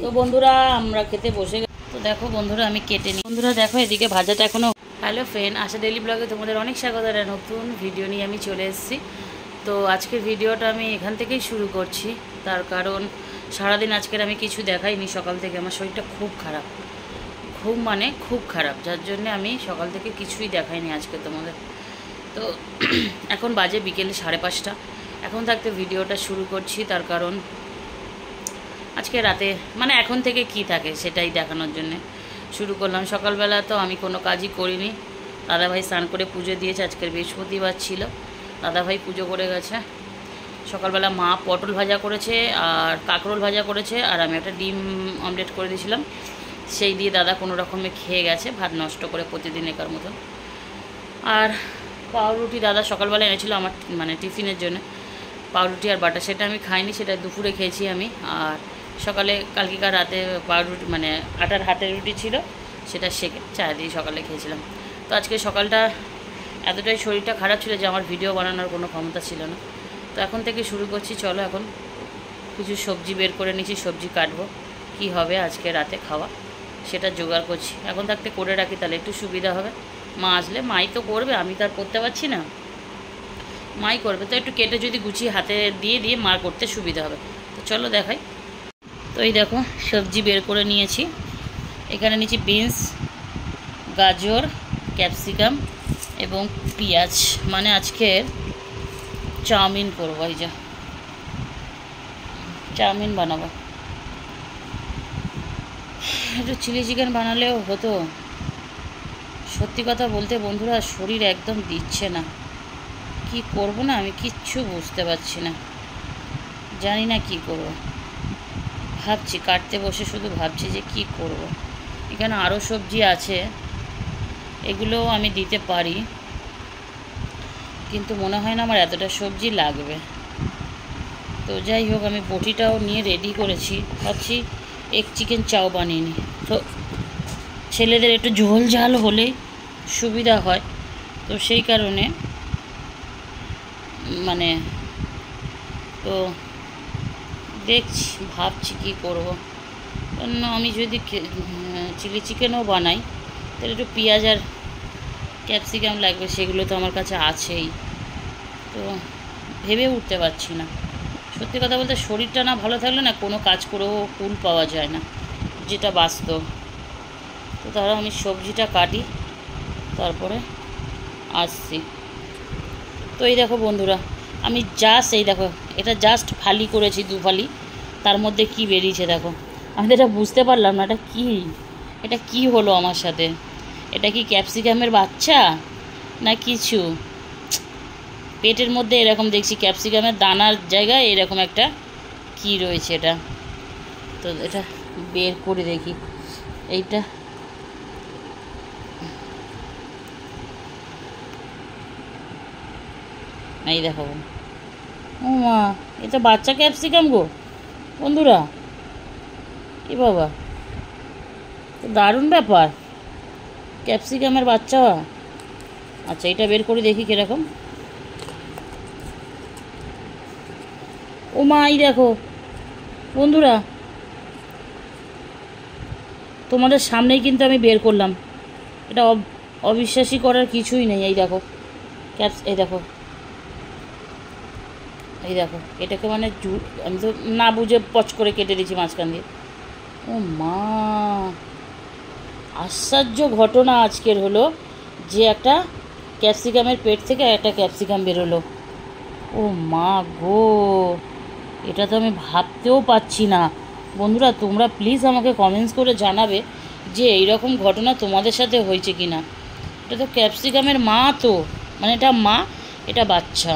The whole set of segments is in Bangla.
তো বন্ধুরা আমরা খেতে বসে গেছি। তো দেখো বন্ধুরা আমি কেটে নিই। বন্ধুরা দেখো এদিকে ভাজাটা এখনও। হ্যালো ফ্রেন্ড, আশা ডেইলি ব্লগে তোমাদের অনেক স্বাগত। নতুন ভিডিও নিয়ে আমি চলে এসেছি। তো আজকের ভিডিওটা আমি এখান থেকেই শুরু করছি, তার কারণ সারাদিন আজকের আমি কিছু দেখাইনি। সকাল থেকে আমার শরীরটা খুব খারাপ, খুব খারাপ, যার জন্যে আমি সকাল থেকে কিছুই দেখাইনি আজকে তোমাদের। তো এখন বাজে বিকেলে 5:30। এখন থাকতে ভিডিওটা শুরু করছি, তার কারণ আজকে রাতে এখন থেকে কি থাকে সেটাই দেখানোর জন্য শুরু করলাম। সকালবেলা তো আমি কোনো কাজই করিনি। দাদাভাই স্নান করে পুজো দিয়েছে, আজকের বৃহস্পতিবার ছিল। দাদাভাই পুজো করে গেছে। সকালবেলা মা পটল ভাজা করেছে আর কাঁকরোল ভাজা করেছে, আর আমি একটা ডিম অমলেট করে দিয়েছিলাম, সেই দিয়ে দাদা কোনো রকমে খেয়ে গেছে, ভাত নষ্ট করে প্রতিদিন একার মতন। আর পাউরুটি দাদা সকালবেলা এনেছিল আমার টিফিনের জন্য, পাউরুটি আর বাটা, সেটা আমি খাইনি, সেটা দুপুরে খেয়েছি আমি। আর সকালে কালকেকার রাতে পাউরুটি আটার হাতের রুটি ছিল, সেটা সেকে চা দিয়ে সকালে খেয়েছিলাম। তো আজকে সকালটা এতটাই শরীরটা খারাপ ছিল যে আমার ভিডিও বানানোর কোনো ক্ষমতা ছিল না। তো এখন থেকে শুরু করছি। চলো এখন কিছু সবজি বের করে নিচ্ছি, সবজি কাটবো, কি হবে আজকে রাতে খাওয়া সেটা জোগাড় করছি। এখন থাকতে করে রাখি, তাহলে একটু সুবিধা হবে। মা আসলে মাই তো করবে, আমি তো আর করতে পারছি না, মাই করবে। তো একটু কেটে যদি গুছিয়ে হাতে দিয়ে মা করতে সুবিধা হবে। তো চলো দেখাই। তো এই দেখো সবজি বের করে নিয়েছি। এখানে নিয়েছি বিনস, গাজর, ক্যাপসিকাম এবং পেঁয়াজ। আজকে চাউমিন করবো, এই যে চাউমিন বানাবো। একটু চিলি চিকেন বানালেও হতো। সত্যি কথা বলতে বন্ধুরা শরীর একদম দিচ্ছে না, কি করব না আমি কিচ্ছু বুঝতে পারছি না, জানি না কি করব। ভাবছি কাটতে বসে শুধু ভাবছি যে কি করব। এখানে আরও সবজি আছে, এগুলোও আমি দিতে পারি, কিন্তু মনে হয় না আমার এতটা সবজি লাগবে। তো যাই হোক, আমি বটিটাও নিয়ে রেডি করেছি, ভাবছি এক চিকেন চাও বানিয়ে নিই। তো ছেলেদের একটু ঝোল ঝাল হলেই সুবিধা হয়, তো সেই কারণে তো দেখছি, ভাবছি কি করব। কারণ আমি যদি চিলি চিকেনও বানাই তাহলে একটু পেঁয়াজ আর ক্যাপসিকাম লাগবে, সেগুলো তো আমার কাছে আছেই। তো ভেবে উঠতে পারছি না। সত্যি কথা বলতে শরীরটা না ভালো থাকলে না কোনো কাজ করেও কুল পাওয়া যায় না, যেটা বাস্তব। তো তাহলে আমি সবজিটা কাটি, তারপরে আসছি। তো এই দেখো বন্ধুরা, আমি এই দেখো এটা জাস্ট ফালি করেছি, 2 ফালি, তার মধ্যে কি বেরিয়েছে দেখো। আমি এটা বুঝতে পারলাম না, এটা কি হলো আমার সাথে। এটা কি ক্যাপসিকামের বাচ্চা না কিছু? পেটের মধ্যে এরকম দেখছি ক্যাপসিকামের দানার জায়গায় এরকম একটা কি রয়েছে এটা। তো এটা বের করে দেখি। এইটা এই দেখো, ও মা, এটা বাচ্চা ক্যাপসিকাম গো বন্ধুরা। এ বাবা, তো দারুণ ব্যাপার, ক্যাপসিকামের বাচ্চা। আচ্ছা এটা বের করে দেখি কীরকম। ও মা, এই দেখো বন্ধুরা, তোমাদের সামনেই কিন্তু আমি বের করলাম। এটা অবিশ্বাসী করার কিছুই নেই। এই দেখো এই দেখো এটাকে আমি তো না বুঝে পচ করে কেটে দিয়েছি মাঝখান দিয়ে। ও মা, আশ্চর্য ঘটনা আজকের হলো যে একটা ক্যাপসিকামের পেট থেকে একটা ক্যাপসিকাম বেরোলো। ও মা গো, এটা তো আমি ভাবতেও পাচ্ছি না। বন্ধুরা তোমরা প্লিজ আমাকে কমেন্টস করে জানাবে যে এইরকম ঘটনা তোমাদের সাথে হয়েছে কি না। এটা তো ক্যাপসিকামের মা, তো এটা মা, এটা বাচ্চা।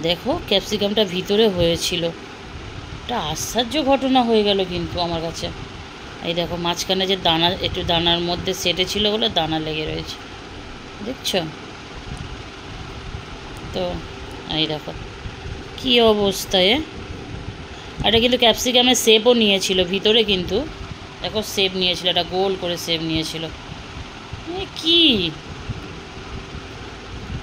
দেখো ক্যাপসিকামটা ভিতরে হয়েছিল, এটা আশ্চর্য ঘটনা হয়ে গেল কিন্তু আমার কাছে। এই দেখো মাঝখানে যে দানা, একটু দানার মধ্যে সেটে ছিল বলে দানা লেগে রয়েছে, দেখছো তো। এই দেখো কী অবস্থায়। এটা কিন্তু ক্যাপসিকামের শেপও নিয়েছিল ভিতরে, কিন্তু দেখো শেপ নিয়েছিল, এটা গোল করে শেপ নিয়েছিল। কি,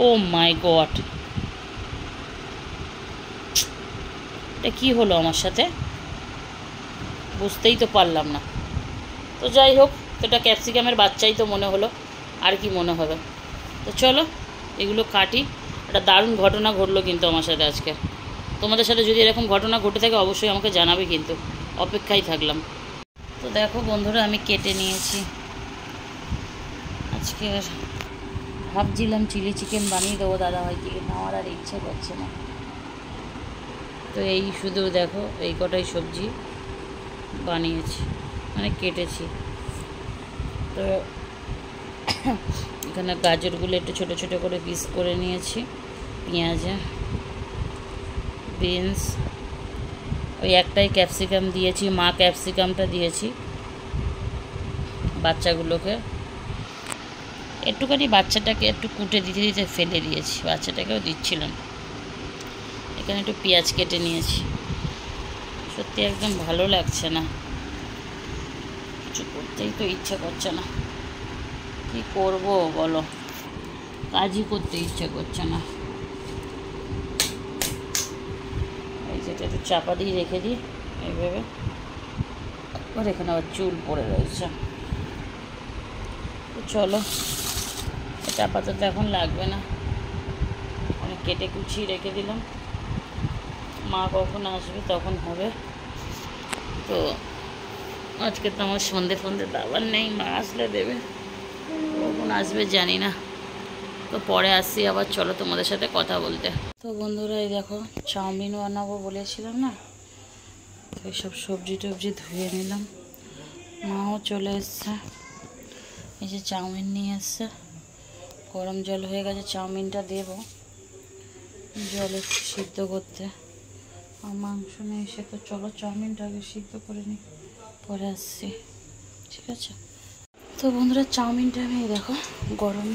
ও মাই গড, এটা কি হলো আমার সাথে। বুঝতেই তো পারলাম না। তো যাই হোক, এটা ক্যাপসিকামের বাচ্চাই তো মনে হলো, আর কি মনে হবে। তো চলো এগুলো কাটি। একটা দারুণ ঘটনা ঘটলো কিন্তু আমার সাথে আজকে। তোমাদের সাথে যদি এরকম ঘটনা ঘটে থাকে অবশ্যই আমাকে জানাবে, কিন্তু অপেক্ষায় থাকলাম। তো দেখো বন্ধুরা, আমি কেটে নিয়েছি। আজকে ভাবছিলাম চিলি চিকেন বানিয়ে দেবো দাদা ভাই, কিন্তু আমার আর ইচ্ছে করছে না। তো এই শুধু দেখো এই কটাই সবজি বানিয়েছি, মানে কেটেছি। তো এখানে গাজরগুলো একটু ছোটো ছোটো করে পিস করে নিয়েছি, পেঁয়াজে, বিনস, ওই একটাই ক্যাপসিকাম দিয়েছি, মা ক্যাপসিকামটা দিয়েছি বাচ্চাগুলোকে। একটুখানি বাচ্চাটাকে একটু কুটে দিতে দিতে ফেলে দিয়েছি, বাচ্চাটাকেও দিচ্ছিলাম। এখানে একটু পেঁয়াজ কেটে নিয়েছি। সত্যি একদম ভালো লাগছে না, কিছু করতেই তো ইচ্ছে করছে না। কি করব বলো, কাজই করতে ইচ্ছে করছে না। এই যেটা একটু চাপা দিয়ে রেখে দিই এইভাবে, আর এখানে আবার চুল পড়ে রয়েছে। তো চলো, চাপাতে তো এখন লাগবে না, আমি কেটে কুচিয়ে রেখে দিলাম। মা কখন আসবে তখন হবে। তো আজকে তো আমার সন্ধে ফন্ধে দাবার নেই, মা আসলে দেবে, কখন আসবে জানি না। তো পরে আসছি আবার, চলো তোমাদের সাথে কথা বলতে। তো বন্ধুরা এই দেখো, চাউমিন বানাবো বলেছিলাম না, তো এইসব সবজি টবজি ধুয়ে নিলাম। মাও চলে এসছে, এই যে চাউমিন নিয়ে এসছে, গরম জল হয়ে গেছে, চাউমিনটা দেব জলে সিদ্ধ করতে। আর মাংস নিয়ে এসে, তো চলো চাউমিনটাকে সিদ্ধ করে নিই, পরে আসছি, ঠিক আছে। তো বন্ধুরা চাউমিনটা আমি দেখো গরম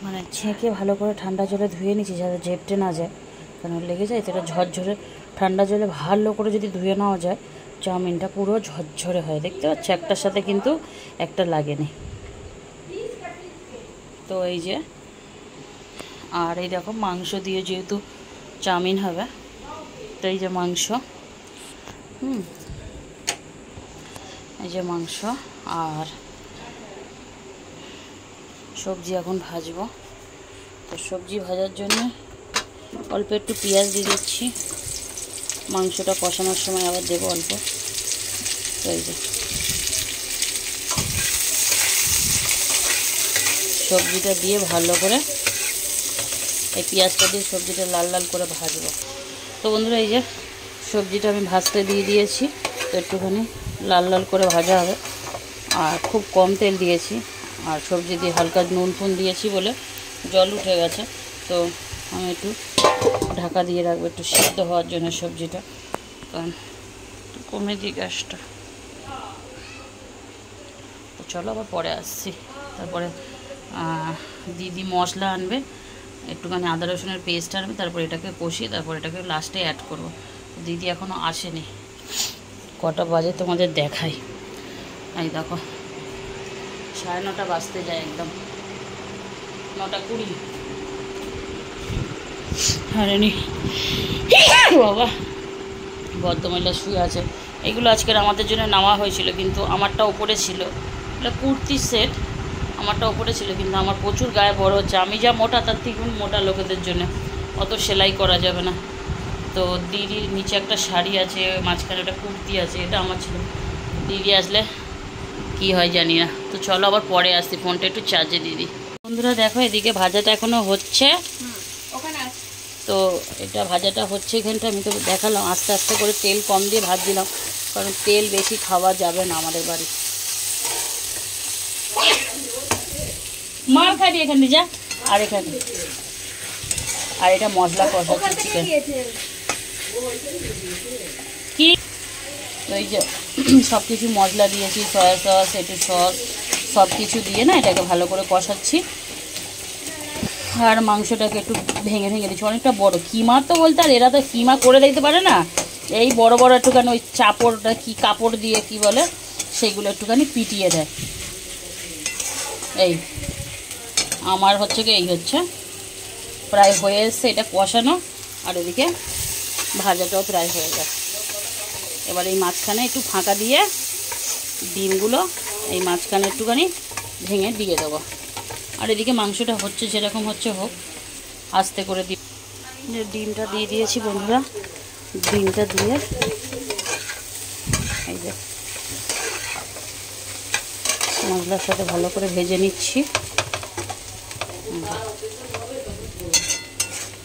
মানে ছেঁকে ভালো করে ঠান্ডা জলে ধুয়ে নিচ্ছি, যাতে জেপটে না যায়, কারণ লেগে যায়। তো এটা ঝরঝরে ঠান্ডা জলে ভালো করে যদি ধুয়ে নেওয়া যায়, চাউমিনটা পুরো ঝরঝরে হয়। দেখতে পাচ্ছ একটার সাথে কিন্তু একটা লাগেনি। তো এই যে, আর এই দেখো মাংস দিয়ে যেহেতু চাউমিন হবে, তো এই যে মাংস, এই যে মাংস আর সবজি এখন ভাজবো। তো সবজি ভাজার জন্য অল্প একটু পেঁয়াজ দিয়ে দিচ্ছি, মাংসটা কষানোর সময় আবার দেবো অল্প। তো এই যে সবজিটা দিয়ে ভালো করে, এই পেঁয়াজটা দিয়ে সবজিটা লাল লাল করে ভাজবো। তো বন্ধুরা এই যে সবজিটা আমি ভাজতে দিয়ে দিয়েছি, তো একটুখানি লাল লাল করে ভাজা হবে, আর খুব কম তেল দিয়েছি, আর সবজি দিয়ে হালকা নুন ফুন দিয়েছি বলে জল উঠে গেছে। তো আমি একটু ঢাকা দিয়ে রাখবো একটু সিদ্ধ হওয়ার জন্য সবজিটা, কারণ একটু কমে দিই গ্যাসটা। তো চলো আবার পরে আসছি। তারপরে দিদি মশলা আনবে, একটুখানি আদা রসুনের পেস্ট আনবে, তারপর এটাকে কষিয়ে তারপর এটাকে লাস্টে অ্যাড করবো। দিদি এখনও আসেনি, কটা বাজে তোমাদের দেখাই। এই দেখো 9:30 বাজতে যায়, একদম 9:20। আরে নি বাবা, ভদ্রমহিলা শুয়ে আছে। এগুলো আজকের আমাদের জন্য নেওয়া হয়েছিল, কিন্তু আমারটা ওপরে ছিল, এগুলো কুর্তির সেট, আমারটা ওপরে ছিল, কিন্তু আমার প্রচুর গায়ে বড় হচ্ছে। আমি যা মোটা তার থেকে মোটা লোকেদের জন্য অত সেলাই করা যাবে না। তো দিদির নিচে একটা শাড়ি আছে, মাঝখানে একটা কুর্তি আছে, এটা আমার ছিল। দিদি আসলে কি হয় জানি না। তো চলো আবার পরে আসছি, ফোনটা একটু চার্জে দিয়ে দিই। বন্ধুরা দেখো এদিকে ভাজাটা এখনও হচ্ছে, তো এটা ভাজাটা হচ্ছে এখানটা। আমি তো দেখালাম আস্তে আস্তে করে তেল কম দিয়ে ভাজছিলাম, কারণ তেল বেশি খাওয়া যাবে না আমাদের বাড়ি। মার খাই এখানে যা, আর এখানে আর এটা মশলা কষাচ্ছি চিকেন কি। তো এই যে সব কিছু মশলা দিয়েছি, সয়া সস, একটু সস, সব কিছু দিয়ে না এটাকে ভালো করে কষাচ্ছি। আর মাংসটাকে একটু ভেঙে ভেঙে দিচ্ছি, অনেকটা বড় কিমা তো বলতে, আর এরা তো কিমা করে দিতে পারে না, এই বড় বড় একটুখানি ওই চাপড়টা কি কাপড় দিয়ে কি বলে সেগুলো একটুখানি পিটিয়ে দেয়। এই আমার হচ্ছে কি, এই হচ্ছে প্রায় হয়ে এসছে এটা কষানো, আর এদিকে ভাজাটাও প্রায় হয়ে যায়। এবার এই মাঝখানে একটু ফাঁকা দিয়ে ডিমগুলো এই মাঝখানে একটুখানি ভেঙে দিয়ে দেবো। আর এদিকে মাংসটা হচ্ছে, যেরকম হচ্ছে হোক, আস্তে করে ডিমটা দিয়ে দিয়েছি বন্ধুরা। ডিমটা দিয়ে এই যে মশলার সাথে ভালো করে ভেজে নিচ্ছি।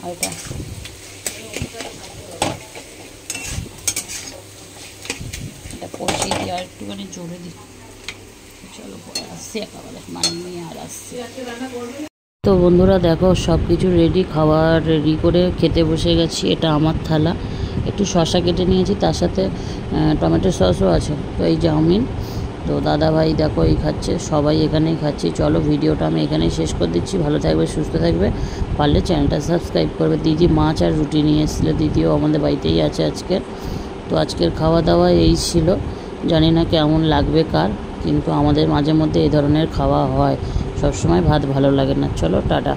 আর এটা কষিয়ে দিয়ে আর একটুখানি জোরে দিই। চলো পরে আসছি, একেবারে মানিয়ে আর আসছি। তো বন্ধুরা দেখো সব কিছু রেডি, খাবার রেডি করে খেতে বসে গেছি। এটা আমার থালা, একটু শসা কেটে নিয়েছি, তার সাথে টমেটো সসও আছে। তো এই চাউমিন, তো দাদাভাই দেখো এই খাচ্ছে, সবাই এখানেই খাচ্ছি। চলো ভিডিওটা আমি এখানেই শেষ করে দিচ্ছি। ভালো থাকবে, সুস্থ থাকবে, পারলে চ্যানেলটা সাবস্ক্রাইব করবে। দিদি মাছ আর রুটি নিয়ে এসেছিলো, দিদিও আমাদের বাড়িতেই আছে আজকে। তো আজকের খাওয়া দাওয়া এই ছিল। জানি না কেমন লাগবে কার, কিন্তু আমাদের মাঝে মধ্যে এই ধরনের খাওয়া হয়, সবসময় ভাত ভালো লাগে না। চলো টাটা।